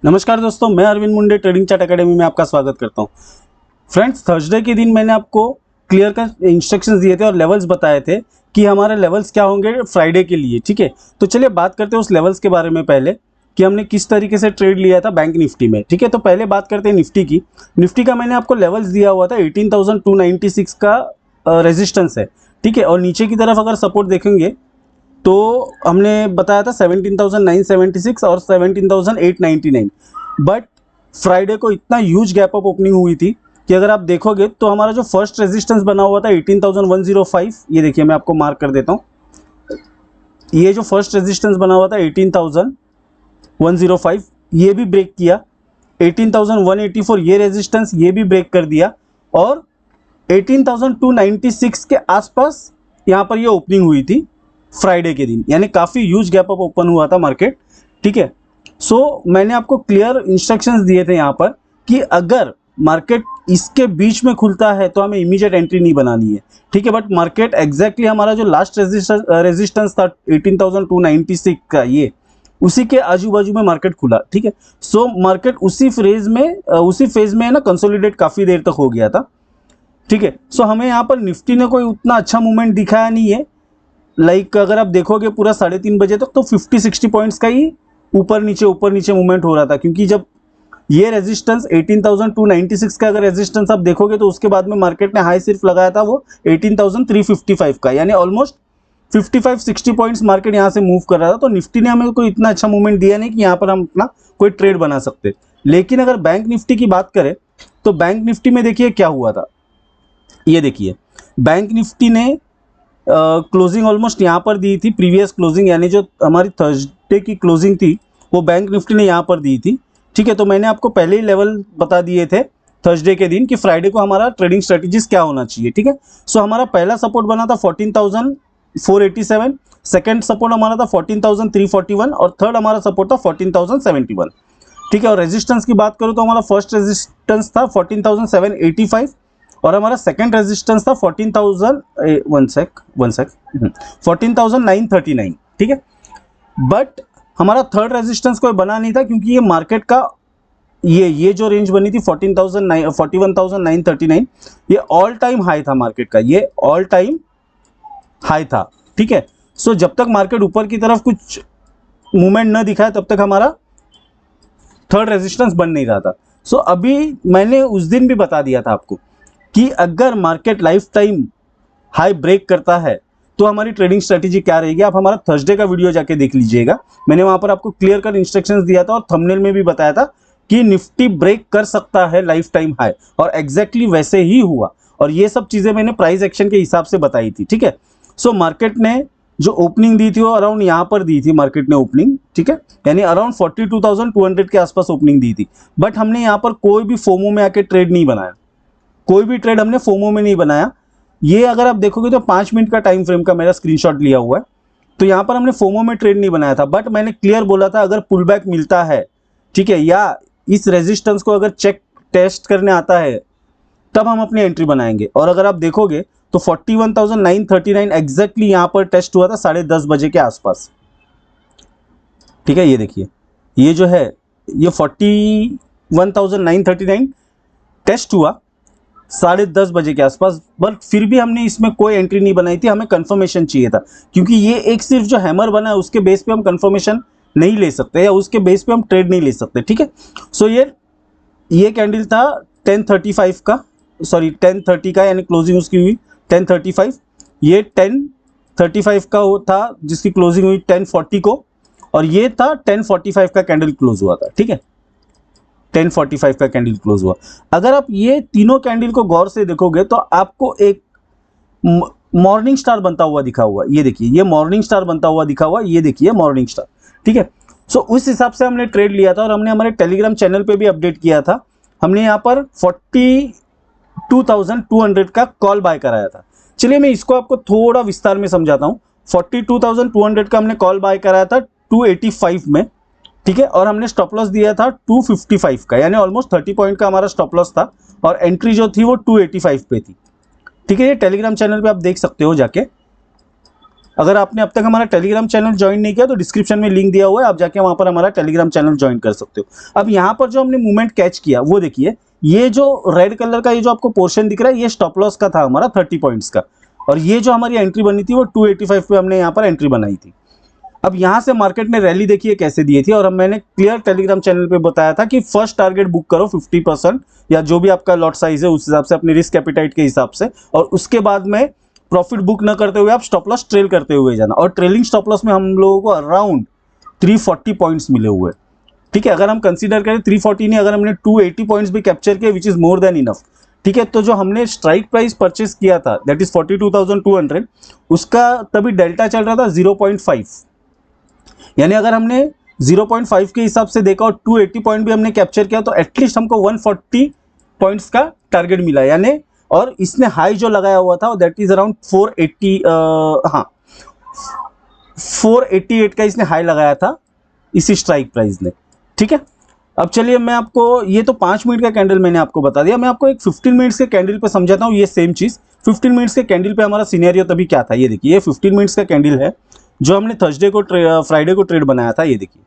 नमस्कार दोस्तों, मैं अरविंद मुंडे ट्रेडिंग चार्ट एकेडमी में आपका स्वागत करता हूं। फ्रेंड्स, थर्सडे के दिन मैंने आपको क्लियर कट इंस्ट्रक्शंस दिए थे और लेवल्स बताए थे कि हमारे लेवल्स क्या होंगे फ्राइडे के लिए। ठीक है, तो चलिए बात करते हैं उस लेवल्स के बारे में पहले कि हमने किस तरीके से ट्रेड लिया था बैंक निफ्टी में। ठीक है, तो पहले बात करते हैं निफ्टी की। निफ्टी का मैंने आपको लेवल्स दिया हुआ था 18,296 का रेजिस्टेंस है। ठीक है, और नीचे की तरफ अगर सपोर्ट देखेंगे तो हमने बताया था 17,976 और 17,899। बट फ्राइडे को इतना ह्यूज गैप अप ओपनिंग हुई थी कि अगर आप देखोगे तो हमारा जो फर्स्ट रेजिस्टेंस बना हुआ था 18,105, ये देखिए मैं आपको मार्क कर देता हूँ। ये जो फर्स्ट रेजिस्टेंस बना हुआ था 18,105, ये भी ब्रेक किया। 18,184 ये रेजिस्टेंस, ये भी ब्रेक कर दिया। और 18,296 के आसपास यहाँ पर ये ओपनिंग हुई थी फ्राइडे के दिन, यानी काफ़ी ह्यूज गैप अप ओपन हुआ था मार्केट। ठीक है, सो मैंने आपको क्लियर इंस्ट्रक्शंस दिए थे यहाँ पर कि अगर मार्केट इसके बीच में खुलता है तो हमें इमीडिएट एंट्री नहीं बनानी है। ठीक है, बट मार्केट एग्जैक्टली हमारा जो लास्ट रेजिस्टेंस था 18,296 का, ये उसी के आजू बाजू में मार्केट खुला। ठीक है, सो मार्केट उसी फेज में ना कंसोलिडेट काफ़ी देर तक हो गया था। ठीक है, सो हमें यहाँ पर निफ्टी ने कोई उतना अच्छा मूवमेंट दिखाया नहीं है। अगर आप देखोगे पूरा 3:30 बजे तक तो 50-60 पॉइंट्स का ही ऊपर नीचे मूवमेंट हो रहा था, क्योंकि जब ये रेजिस्टेंस 18,296 का अगर रेजिस्टेंस आप देखोगे तो उसके बाद में मार्केट ने हाई सिर्फ लगाया था वो 18,355 का, यानी ऑलमोस्ट 55-60 पॉइंट्स मार्केट यहाँ से मूव कर रहा था। तो निफ्टी ने हमें कोई इतना अच्छा मूवमेंट दिया नहीं कि यहाँ पर हम अपना कोई ट्रेड बना सकते। लेकिन अगर बैंक निफ्टी की बात करें तो बैंक निफ्टी में देखिए क्या हुआ था। ये देखिए, बैंक निफ्टी ने क्लोजिंग ऑलमोस्ट यहाँ पर दी थी। प्रीवियस क्लोजिंग यानी जो हमारी थर्सडे की क्लोजिंग थी वो बैंक निफ्टी ने यहाँ पर दी थी। ठीक है, तो मैंने आपको पहले ही लेवल बता दिए थे थर्सडे के दिन कि फ्राइडे को हमारा ट्रेडिंग स्ट्रेटजीज क्या होना चाहिए। ठीक है, सो हमारा पहला सपोर्ट बना था 14,487, सेकेंड सपोर्ट हमारा था 14,341 और थर्ड हमारा सपोर्ट था 14,071। ठीक है, और रेजिस्टेंस की बात करूँ तो हमारा फर्स्ट रेजिस्टेंस था 14,785 और हमारा सेकंड रेजिस्टेंस था 14,939। ठीक है, बट हमारा थर्ड रेजिस्टेंस कोई बना नहीं था, क्योंकि ये मार्केट का ये जो रेंज बनी थी 41,939, ये ऑल टाइम हाई था मार्केट का, ये ऑल टाइम हाई था। ठीक है, सो जब तक मार्केट ऊपर की तरफ कुछ मूवमेंट न दिखाए तब तक हमारा थर्ड रेजिस्टेंस बन नहीं रहा था। सो अभी मैंने उस दिन भी बता दिया था आपको कि अगर market lifetime high break करता है तो हमारी ट्रेडिंग स्ट्रेटेजी क्या रहेगी। आप हमारा थर्सडे का वीडियो जाके देख लीजिएगा, मैंने वहां पर आपको क्लियर कट इंस्ट्रक्शंस दिया था और थंबनेल में भी बताया था कि निफ्टी ब्रेक कर सकता है लाइफ टाइम हाई, और एग्जैक्टली वैसे ही हुआ। और ये सब चीजें मैंने प्राइस एक्शन के हिसाब से बताई थी। ठीक है, सो मार्केट ने जो ओपनिंग दी थी वो अराउंड यहाँ पर दी थी मार्केट ने ओपनिंग। ठीक है, यानी अराउंड 42,200 के आसपास ओपनिंग दी थी। बट हमने यहाँ पर कोई भी फोमो में आके ट्रेड नहीं बनाया, कोई भी ट्रेड हमने फोमो में नहीं बनाया। ये अगर आप देखोगे तो 5 मिनट का टाइम फ्रेम का मेरा स्क्रीनशॉट लिया हुआ है, तो यहाँ पर हमने फोमो में ट्रेड नहीं बनाया था। बट मैंने क्लियर बोला था अगर पुल बैक मिलता है, ठीक है, या इस रेजिस्टेंस को अगर चेक टेस्ट करने आता है तब हम अपनी एंट्री बनाएंगे। और अगर आप देखोगे तो 41,939 एग्जैक्टली यहाँ पर टेस्ट हुआ था 10:30 बजे के आसपास। ठीक है, ये देखिए, ये जो है ये 41,939 टेस्ट हुआ 10:30 बजे के आसपास। बट फिर भी हमने इसमें कोई एंट्री नहीं बनाई थी, हमें कंफर्मेशन चाहिए था, क्योंकि ये एक सिर्फ जो हैमर बना है उसके बेस पे हम कंफर्मेशन नहीं ले सकते या उसके बेस पे हम ट्रेड नहीं ले सकते। ठीक है, सो ये कैंडल था 10:35 का, सॉरी 10:30 का, यानी क्लोजिंग उसकी हुई 10:35। ये 10:35 का था जिसकी क्लोजिंग हुई 10:40 को, और ये था 10:45 का कैंडल क्लोज हुआ था। ठीक है, 10:45 का कैंडल क्लोज हुआ। अगर आप ये तीनों कैंडल को गौर से देखोगे तो आपको एक मॉर्निंग स्टार बनता हुआ दिखा हुआ, ये देखिए, ये मॉर्निंग स्टार बनता हुआ दिखा हुआ, ये देखिए मॉर्निंग स्टार। ठीक है, सो उस हिसाब से हमने ट्रेड लिया था और हमने हमारे टेलीग्राम चैनल पे भी अपडेट किया था। हमने यहाँ पर 42,200 का कॉल बाय कराया था। चलिए मैं इसको आपको थोड़ा विस्तार में समझाता हूँ। 42,200 का हमने कॉल बाय कराया था 285 में। ठीक है, और हमने स्टॉप लॉस दिया था 255 का, यानी ऑलमोस्ट 30 पॉइंट का हमारा स्टॉप लॉस था, और एंट्री जो थी वो 285 पे थी। ठीक है, ये टेलीग्राम चैनल पे आप देख सकते हो जाके। अगर आपने अब तक हमारा टेलीग्राम चैनल ज्वाइन नहीं किया तो डिस्क्रिप्शन में लिंक दिया हुआ है, आप जाके वहाँ पर हमारा टेलीग्राम चैनल ज्वाइन कर सकते हो। अब यहाँ पर जो हमने मूवमेंट कैच किया वो देखिए, ये जो रेड कलर का ये जो आपको पोर्शन दिख रहा है ये स्टॉप लॉस का था हमारा 30 पॉइंट्स का, और ये जो हमारी एंट्री बनी थी वो 285 पे हमने यहाँ पर एंट्री बनाई थी। अब यहाँ से मार्केट ने रैली देखिए कैसे दी थी, और मैंने क्लियर टेलीग्राम चैनल पे बताया था कि फर्स्ट टारगेट बुक करो 50% या जो भी आपका लॉट साइज है उस हिसाब से, अपने रिस्क एपिटाइट के हिसाब से, और उसके बाद में प्रॉफिट बुक न करते हुए आप स्टॉप लॉस ट्रेल करते हुए जाना। और ट्रेलिंग स्टॉप लॉस में हम लोगों को अराउंड 340 पॉइंट्स मिले हुए, ठीक है। अगर हम कंसीडर करें 340 नहीं, अगर हमने 280 पॉइंट्स भी कैप्चर किए which is more than enough, ठीक है। तो जो हमने स्ट्राइक प्राइस परचेस किया था दैट इज 42,200, उसका तभी डेल्टा चल रहा था 0.5, यानी अगर हमने 0.5 के हिसाब से देखा और 280 पॉइंट भी हमने कैप्चर किया तो एटलीस्ट हमको 140 पॉइंट्स का टारगेट मिला, यानी, और इसने हाई जो लगाया हुआ था दैट इज अराउंड 480, हाँ 488 का इसने हाई लगाया था इसी स्ट्राइक प्राइस ने, ठीक है। अब चलिए मैं आपको, ये तो 5 मिनट का कैंडल मैंने आपको बता दिया, मैं आपको एक 15 मिनट्स के कैंडल पे समझाता हूँ ये सेम चीज। 15 मिनट्स के कैंडल पे हमारा सिनेरियो तभी क्या था, ये देखिए, ये 15 मिनट्स का कैंडल है जो हमने थर्सडे को फ्राइडे को ट्रेड बनाया था। ये देखिए,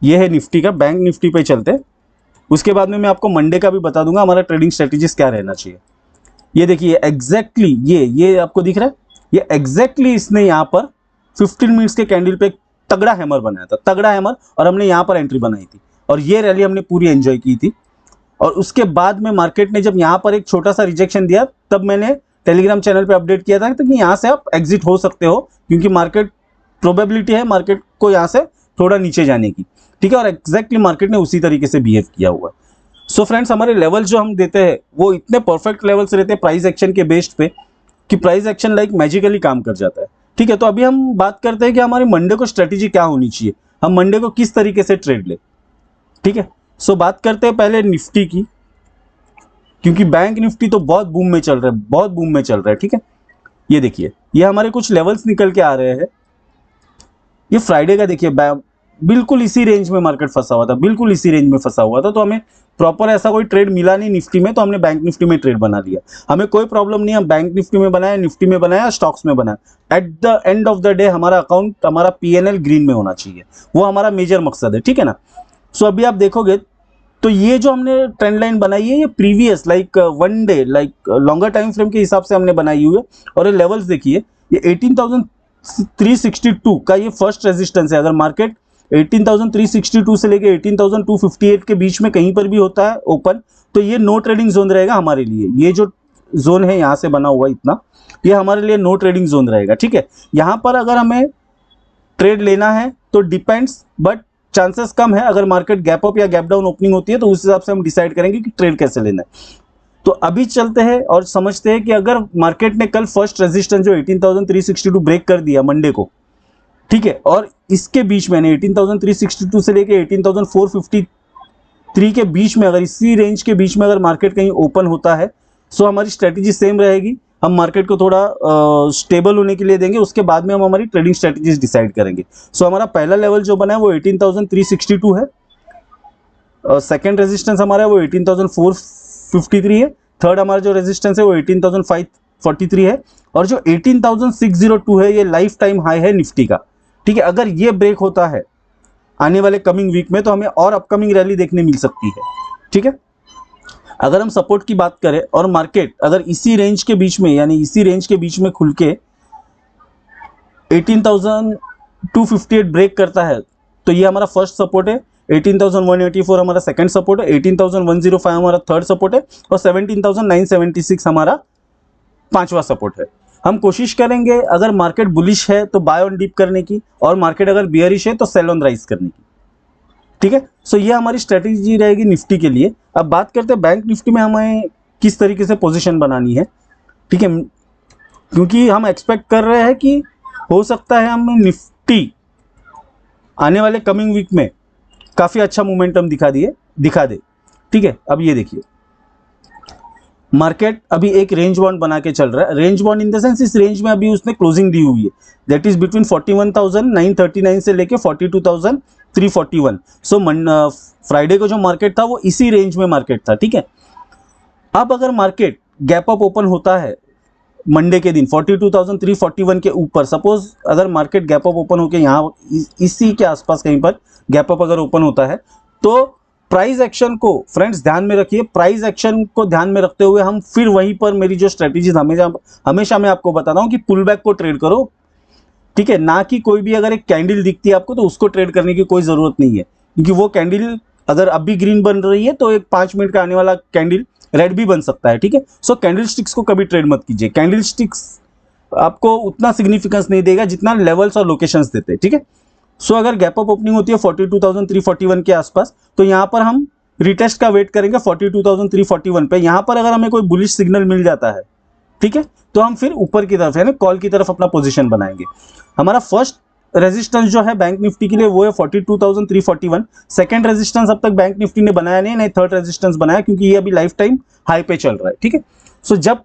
ये है निफ्टी का, बैंक निफ्टी पे चलते, उसके बाद में मैं आपको मंडे का भी बता दूंगा हमारा ट्रेडिंग स्ट्रेटेजीज क्या रहना चाहिए। ये देखिए एग्जैक्टली ये आपको दिख रहा है, ये एग्जैक्टली इसने यहाँ पर 15 मिनट्स के कैंडल पे तगड़ा हैमर बनाया था, तगड़ा हैमर, और हमने यहाँ पर एंट्री बनाई थी और ये रैली हमने पूरी एंजॉय की थी। और उसके बाद में मार्केट ने जब यहाँ पर एक छोटा सा रिजेक्शन दिया तब मैंने टेलीग्राम चैनल पे अपडेट किया था कि यहाँ से आप एग्जिट हो सकते हो, क्योंकि मार्केट प्रोबेबिलिटी है मार्केट को यहाँ से थोड़ा नीचे जाने की, ठीक है। और एग्जैक्टली मार्केट ने उसी तरीके से बिहेव किया हुआ है। सो फ्रेंड्स, हमारे लेवल जो हम देते हैं वो इतने परफेक्ट लेवल्स रहते हैं प्राइस एक्शन के बेस्ड पे कि प्राइस एक्शन लाइक मैजिकली काम कर जाता है, ठीक है। तो अभी हम बात करते हैं कि हमारी मंडे को स्ट्रेटेजी क्या होनी चाहिए, हम मंडे को किस तरीके से ट्रेड ले, ठीक है। सो बात करते हैं पहले निफ्टी की, क्योंकि बैंक निफ्टी तो बहुत बूम में चल रहा है, बहुत बूम में चल रहा है, ठीक है। ये देखिए, ये हमारे कुछ लेवल्स निकल के आ रहे हैं। ये फ्राइडे का देखिए, बिल्कुल इसी रेंज में मार्केट फंसा हुआ था, बिल्कुल इसी रेंज में फंसा हुआ था, तो हमें प्रॉपर ऐसा कोई ट्रेड मिला नहीं निफ्टी में, तो हमने बैंक निफ्टी में ट्रेड बना लिया। हमें कोई प्रॉब्लम नहीं, हम बैंक निफ्टी में बनाया, निफ्टी में बनाया, स्टॉक्स में बनाया। At the end of the day हमारा अकाउंट, हमारा पीएनएल ग्रीन में होना चाहिए, वो हमारा मेजर मकसद है, ठीक है ना। सो अभी आप देखोगे तो ये जो हमने ट्रेंड लाइन बनाई है ये previous like 1 day like longer time frame के हिसाब से हमने बनाई हुई है। और ये लेवल्स देखिए, ये 18,362 का ये फर्स्ट रेजिस्टेंस है। अगर मार्केट 18,362 से लेके 18,258 के बीच में कहीं पर भी होता है ओपन, तो ये नो ट्रेडिंग जोन रहेगा हमारे लिए। ये जो जोन है यहाँ से बना हुआ इतना, ये हमारे लिए नो ट्रेडिंग जोन रहेगा, ठीक है। यहाँ पर अगर हमें ट्रेड लेना है तो डिपेंड्स, बट चांसेस कम है। अगर मार्केट गैप अप या गैप डाउन ओपनिंग होती है तो उस हिसाब से हम डिसाइड करेंगे कि ट्रेड कैसे लेना है। तो अभी चलते हैं और समझते हैं कि अगर मार्केट ने कल फर्स्ट रेजिस्टेंस जो 18,362 ब्रेक कर दिया मंडे को, ठीक है, और इसके बीच में 18,362 से लेके 18,453 के बीच में, अगर इसी रेंज के बीच में अगर मार्केट कहीं ओपन होता है, सो हमारी स्ट्रेटेजी सेम रहेगी। हम मार्केट को थोड़ा स्टेबल होने के लिए देंगे, उसके बाद में हम हमारी ट्रेडिंग स्ट्रेटेजीज डिसाइड करेंगे। सो हमारा पहला लेवल जो बना है वो 18,362 है, सेकेंड रेजिस्टेंस हमारा है वो 18,453 है, थर्ड हमारा जो रेजिस्टेंस है वो 18,543 है, और जो 18,602 है ये लाइफ टाइम हाई है निफ्टी का, ठीक है। अगर ये ब्रेक होता है आने वाले कमिंग वीक में तो हमें और अपकमिंग रैली देखने मिल सकती है, ठीक है। अगर हम सपोर्ट की बात करें और मार्केट अगर इसी रेंज के बीच में, यानी इसी रेंज के बीच में खुल के 18,258 ब्रेक करता है तो ये हमारा फर्स्ट सपोर्ट है, 18,184 हमारा सेकंड सपोर्ट है, 18,105 हमारा थर्ड सपोर्ट है, और 17,976 हमारा पांचवा सपोर्ट है। हम कोशिश करेंगे अगर मार्केट बुलिश है तो बाय ऑन डिप करने की, और मार्केट अगर बियरिश है तो सेल ऑन राइज करने की, ठीक है। सो ये हमारी स्ट्रेटेजी रहेगी निफ्टी के लिए। अब बात करते हैं बैंक निफ्टी में हमें किस तरीके से पोजीशन बनानी है, ठीक है, क्योंकि हम एक्सपेक्ट कर रहे हैं कि हो सकता है हमें निफ्टी आने वाले कमिंग वीक में काफ़ी अच्छा मोमेंटम दिखा दे, ठीक है। अब ये देखिए, मार्केट अभी एक रेंज बाउंड बना के चल रहा है, range bound in the sense इस रेंज में अभी उसने क्लोजिंग दी हुई है, दैट इज बिटवीन 41,939 से लेके 42,341। सो फ्राइडे को जो मार्केट था वो इसी रेंज में मार्केट था, ठीक है। अब अगर मार्केट गैप अप ओपन होता है मंडे के दिन 42,341 के ऊपर सपोज अगर मार्केट गैप अप ओपन होकर यहाँ इसी के आसपास कहीं पर गैप अप अगर ओपन होता है तो प्राइस एक्शन को फ्रेंड्स ध्यान में रखिए। प्राइस एक्शन को ध्यान में रखते हुए हम फिर वहीं पर मेरी जो स्ट्रेटेजीज हमेशा मैं आपको बताता हूं कि पुल बैक को ट्रेड करो, ठीक है, ना कि कोई भी अगर एक कैंडल दिखती है आपको तो उसको ट्रेड करने की कोई जरूरत नहीं है, क्योंकि वो कैंडल अगर अभी ग्रीन बन रही है तो एक 5 मिनट का आने वाला कैंडल रेड भी बन सकता है, ठीक है। सो कैंडल स्टिक्स को कभी ट्रेड मत कीजिए, कैंडल स्टिक्स आपको उतना सिग्निफिकेंस नहीं देगा जितना लेवल्स और लोकेशंस देते हैं, ठीक है। सो अगर गैप अप ओपनिंग होती है 42,341 के आसपास तो यहाँ पर हम रिटेस्ट का वेट करेंगे 42,341 पे। यहाँ पर अगर हमें कोई बुलिश सिग्नल मिल जाता है, ठीक है, तो हम फिर ऊपर की तरफ यानी कॉल की तरफ अपना पोजीशन बनाएंगे। हमारा फर्स्ट रेजिस्टेंस जो है बैंक निफ्टी के लिए वो है 42,341। सेकंड रेजिस्टेंस अब तक बैंक निफ्टी ने बनाया नहीं, थर्ड रेजिस्टेंस बनाया क्योंकि ये अभी लाइफ टाइम हाई पे चल रहा है, ठीक है। सो जब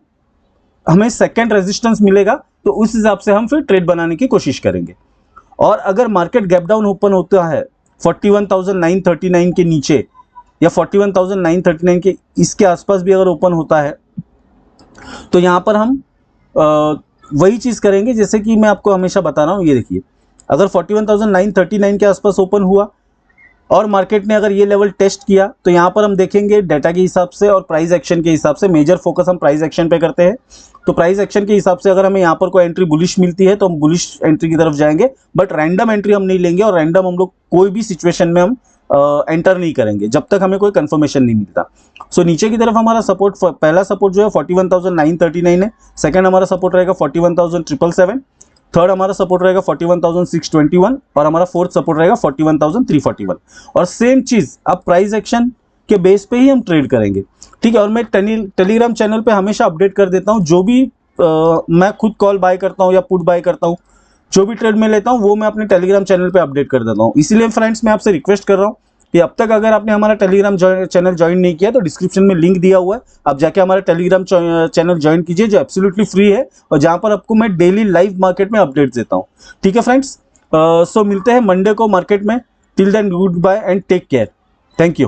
हमें सेकंड रेजिस्टेंस मिलेगा तो उस हिसाब से हम फिर ट्रेड बनाने की कोशिश करेंगे। और अगर मार्केट गैप डाउन ओपन होता है 41,939 के नीचे या 41,939 के इसके आसपास भी अगर ओपन होता है तो यहाँ पर हम वही चीज़ करेंगे जैसे कि मैं आपको हमेशा बता रहा हूँ। ये देखिए, अगर 41,939 के आसपास ओपन हुआ और मार्केट ने अगर ये लेवल टेस्ट किया तो यहाँ पर हम देखेंगे डाटा के हिसाब से और प्राइस एक्शन के हिसाब से, मेजर फोकस हम प्राइस एक्शन पे करते हैं। तो प्राइस एक्शन के हिसाब से अगर हमें यहाँ पर कोई एंट्री बुलिश मिलती है तो हम बुलिश एंट्री की तरफ जाएंगे, बट रैंडम एंट्री हम नहीं लेंगे और रैंडम हम लोग कोई भी सिचुएशन में हम एंटर नहीं करेंगे जब तक हमें कोई कंफर्मेशन नहीं मिलता। सो नीचे की तरफ हमारा सपोर्ट, पहला सपोर्ट जो है 41,939 है, सेकंड हमारा सपोर्ट रहेगा 41,777, थर्ड हमारा सपोर्ट रहेगा 41,621 और हमारा फोर्थ सपोर्ट रहेगा 41,341। और सेम चीज अब प्राइस एक्शन के बेस पे ही हम ट्रेड करेंगे, ठीक है। और मैं टेलीग्राम चैनल पे हमेशा अपडेट कर देता हूँ जो भी मैं खुद कॉल बाय करता हूँ या पुट बाय करता हूँ, जो भी ट्रेड में लेता हूँ वो मैं अपने टेलीग्राम चैनल पे अपडेट कर देता हूँ। इसीलिए फ्रेंड्स मैं आपसे रिक्वेस्ट कर रहा हूँ कि अब तक अगर आपने हमारा टेलीग्राम चैनल ज्वाइन नहीं किया तो डिस्क्रिप्शन में लिंक दिया हुआ है, आप जाके हमारा टेलीग्राम चैनल ज्वाइन कीजिए जो एब्सोल्युटली फ्री है और जहां पर आपको मैं डेली लाइव मार्केट में अपडेट्स देता हूं, ठीक है फ्रेंड्स। सो मिलते हैं मंडे को मार्केट में। Till then goodbye and take care, thank you.